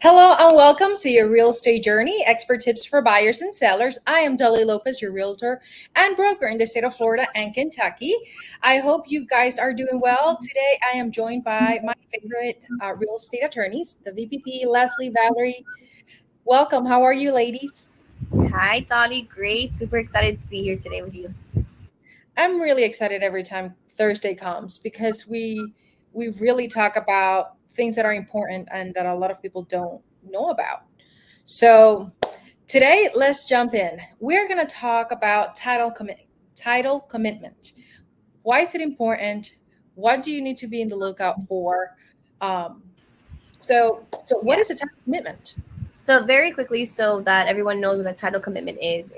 Hello and welcome to your real estate journey, expert tips for buyers and sellers. I am Dolly Lopez, your realtor and broker in the state of Florida and Kentucky. I hope you guys are doing well. Today I am joined by my favorite real estate attorneys, the VPP, Leslie, Valerie. Welcome. How are you, ladies? Hi, Dolly. Great. Super excited to be here today with you. I'm really excited every time Thursday comes because we really talk about things that are important and that a lot of people don't know about. So today, let's jump in. We're going to talk about title commitment. Why is it important? What do you need to be in the lookout for? Um, so what Yeah. is a title commitment? So very quickly, so that everyone knows what a title commitment is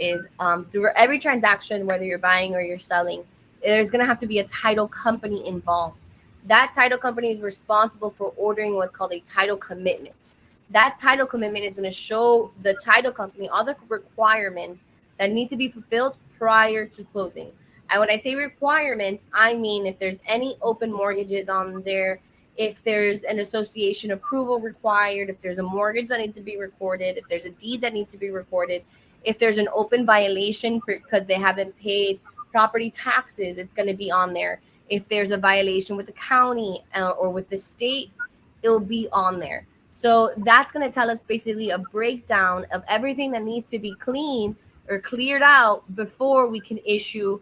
through every transaction, whether you're buying or you're selling, there's going to have to be a title company involved. That title company is responsible for ordering what's called a title commitment. That title commitment is going to show the title company all the requirements that need to be fulfilled prior to closing. And when I say requirements, I mean if there's any open mortgages on there, if there's an association approval required, if there's a mortgage that needs to be recorded, if there's a deed that needs to be recorded, if there's an open violation because they haven't paid property taxes, it's going to be on there. If there's a violation with the county or with the state, it'll be on there. So that's going to tell us basically a breakdown of everything that needs to be clean or cleared out before we can issue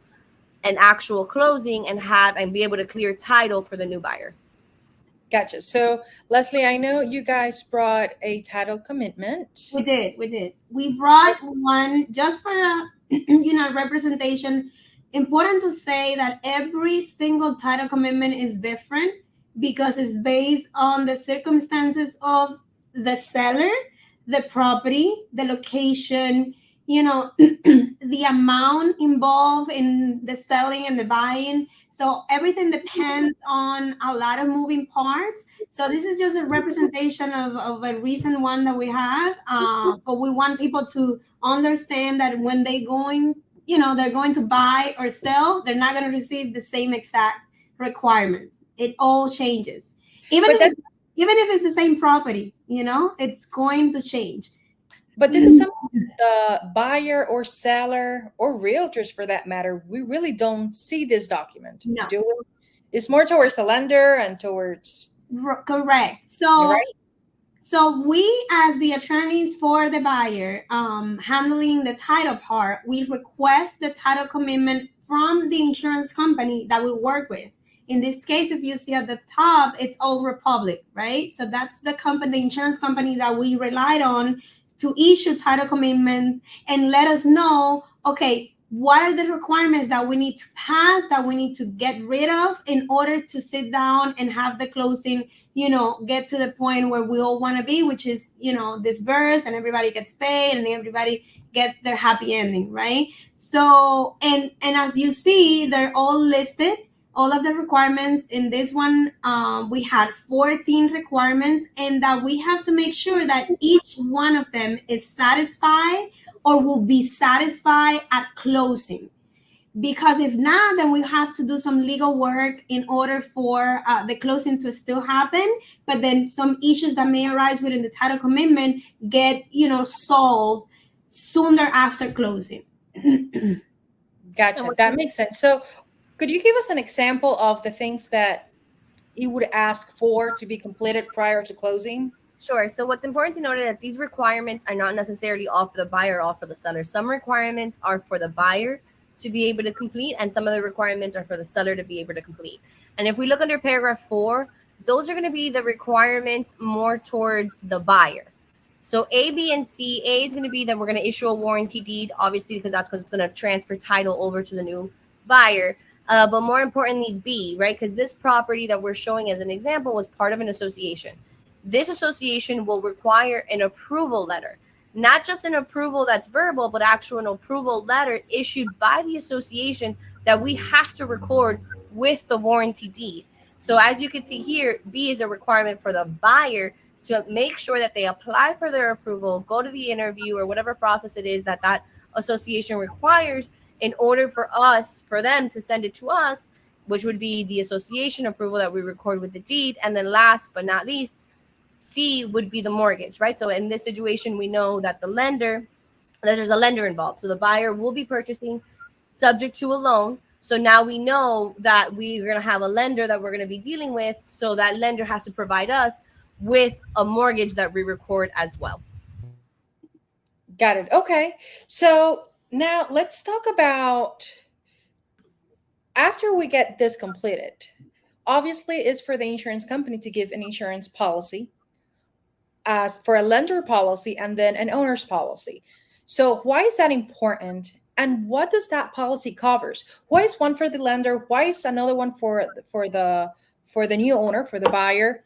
an actual closing and be able to clear title for the new buyer. Gotcha. So Leslie, I know you guys brought a title commitment. We did. We brought one just for representation. Important to say that every single title commitment is different because it's based on the circumstances of the seller, the property, the location, the amount involved in the selling and the buying. So everything depends on a lot of moving parts. So this is just a representation of a recent one that we have. But we want people to understand that when they're going to buy or sell, they're not going to receive the same exact requirements. It all changes. Even But if that's it's, even if it's the same property, it's going to change. but this is something that the buyer or seller or realtors for that matter, we really don't see this document. No. Do we? It's more towards the lender and towards Correct. right. So we, as the attorneys for the buyer, handling the title part, we request the title commitment from the insurance company that we work with. In this case, if you see at the top, it's Old Republic, right? So that's the company, the insurance company that we relied on to issue title commitment and let us know, okay, what are the requirements that we need to pass, that we need to get rid of in order to sit down and have the closing, get to the point where we all want to be, which is, disperse and everybody gets paid and everybody gets their happy ending, right? So, and as you see, they're all listed. All of the requirements in this one, we had 14 requirements, and that we have to make sure that each one of them is satisfied or will be satisfied at closing. Because if not, then we have to do some legal work in order for the closing to still happen. But then some issues that may arise within the title commitment get, solved sooner after closing. Gotcha. That makes sense. So, could you give us an example of the things that you would ask for to be completed prior to closing? Sure. So what's important to note is that these requirements are not necessarily all for the buyer or all for the seller. Some requirements are for the buyer to be able to complete, and some of the requirements are for the seller to be able to complete. And if we look under paragraph 4, those are going to be the requirements more towards the buyer. So A, B, and C. A is going to be that we're going to issue a warranty deed, obviously, because that's it's going to transfer title over to the new buyer. But more importantly, B, right? Because this property that we're showing as an example was part of an association. This association will require an approval letter, not just an approval that's verbal, but actual an approval letter issued by the association that we have to record with the warranty deed. So as you can see here, B is a requirement for the buyer to make sure that they apply for their approval, go to the interview or whatever process it is that that association requires in order for them to send it to us, which would be the association approval that we record with the deed. And then last but not least, C would be the mortgage, right? So in this situation, we know that there's a lender involved. So the buyer will be purchasing subject to a loan. So now we know that we're going to have a lender that we're going to be dealing with. So that lender has to provide us with a mortgage that we record as well. Got it. Okay. So now let's talk about after we get this completed. Obviously, it's for the insurance company to give an insurance policy, as for a lender policy, and then an owner's policy. So why is that important? And what does that policy covers? Why is one for the lender? Why is another one for the new owner, for the buyer?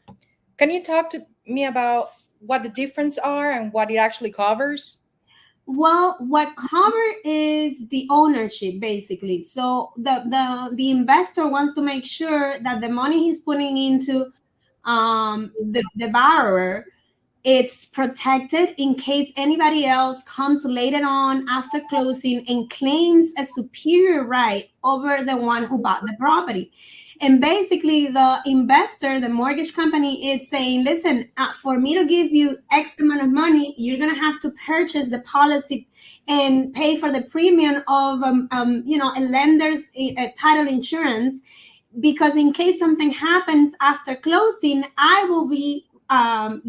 Can you talk to me about what the difference are and what it actually covers? Well, what cover is the ownership basically. So the investor wants to make sure that the money he's putting into the borrower, it's protected in case anybody else comes later on after closing and claims a superior right over the one who bought the property. And basically, the investor, the mortgage company, is saying, listen, for me to give you X amount of money, you're going to have to purchase the policy and pay for the premium of, a lender's title insurance, because in case something happens after closing, I will be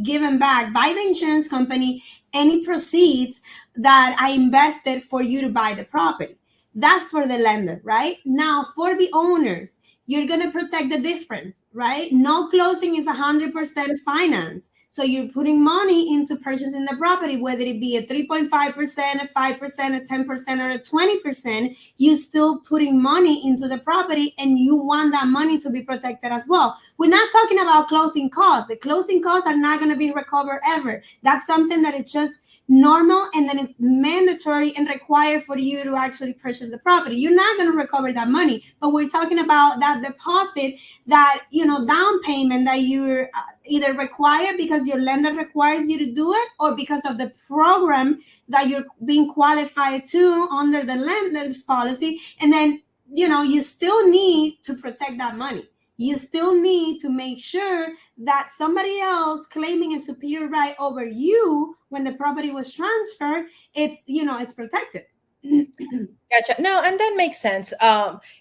given back by the insurance company any proceeds that I invested for you to buy the property. That's for the lender, right? Now, for the owners, you're going to protect the difference, right? No closing is 100% finance. So you're putting money into purchasing the property, whether it be a 3.5%, a 5%, a 10%, or a 20%, you're still putting money into the property and you want that money to be protected as well. We're not talking about closing costs. The closing costs are not going to be recovered ever. That's something that it's just normal, and then it's mandatory and required for you to actually purchase the property. You're not going to recover that money, but we're talking about that deposit, that down payment that you're either required because your lender requires you to do it, or because of the program that you're being qualified to under the lender's policy. And then you still need to protect that money. You still need to make sure that somebody else claiming a superior right over you when the property was transferred, it's protected. Gotcha. No, and that makes sense.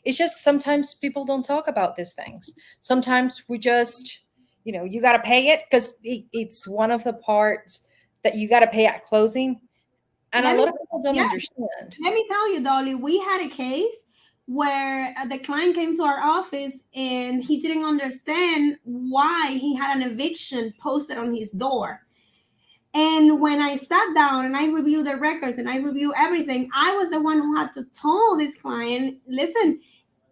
It's just sometimes people don't talk about these things. Sometimes we just, you got to pay it because it's one of the parts that you got to pay at closing. And a lot of people don't understand. Let me tell you, Dolly, we had a case where the client came to our office and he didn't understand why he had an eviction posted on his door. And when I sat down and I reviewed the records and I reviewed everything, I was the one who had to tell this client, listen,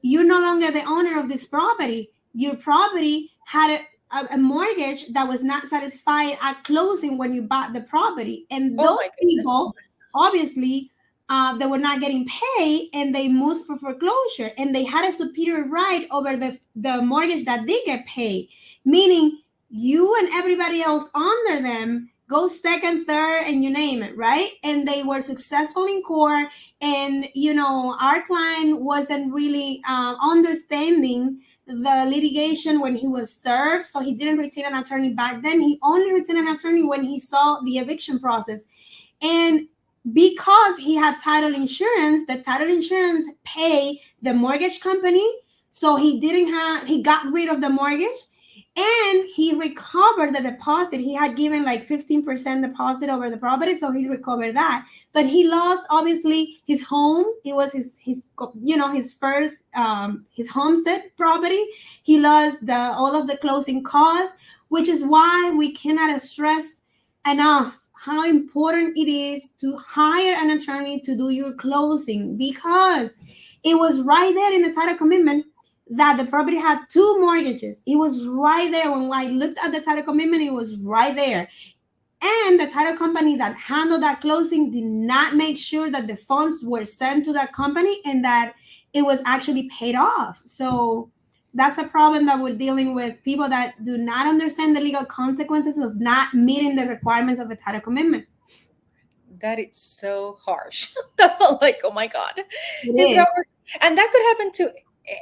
you're no longer the owner of this property. Your property had a mortgage that was not satisfied at closing when you bought the property. And those people, obviously, they were not getting paid and they moved for foreclosure, and they had a superior right over the mortgage that did get paid, meaning you and everybody else under them go second, third, and you name it, right? And they were successful in court, and our client wasn't really understanding the litigation when he was served, so he didn't retain an attorney back then. He only retained an attorney when he saw the eviction process. And because he had title insurance, the title insurance paid the mortgage company. So he got rid of the mortgage and he recovered the deposit. He had given like 15% deposit over the property. So he recovered that, but he lost obviously his home. It was his first, his homestead property. He lost all of the closing costs, which is why we cannot stress enough how important it is to hire an attorney to do your closing, because it was right there in the title commitment that the property had two mortgages. It was right there. When I looked at the title commitment, it was right there. And the title company that handled that closing did not make sure that the funds were sent to that company and that it was actually paid off. So that's a problem that we're dealing with, people that do not understand the legal consequences of not meeting the requirements of a title commitment. That is so harsh. Like, oh my God. It is. And that could happen to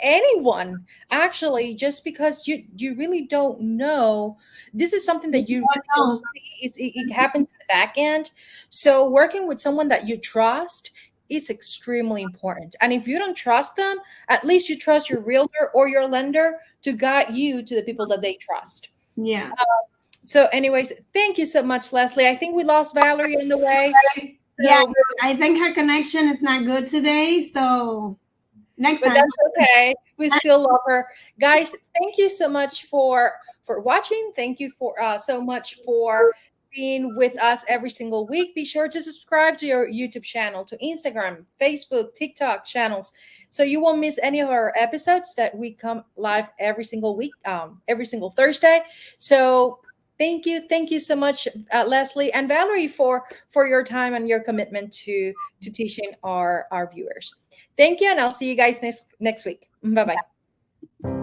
anyone, actually, just because you really don't know. This is something that you really don't see. It happens in the back end. So working with someone that you trust is extremely important. And if you don't trust them, at least you trust your realtor or your lender to guide you to the people that they trust. Yeah. So anyways, thank you so much, Leslie. I think we lost Valerie on the way. Yeah, I think her connection is not good today. So next But time. that's okay. We still love her, guys. Thank you so much for watching. Thank you for so much for being with us every single week. Be sure to subscribe to your YouTube channel, to Instagram, Facebook, TikTok channels, so you won't miss any of our episodes that we come live every single week, every single Thursday. So thank you so much, Leslie and Valerie, for your time and your commitment to teaching our viewers. Thank you, and I'll see you guys next week. Bye bye.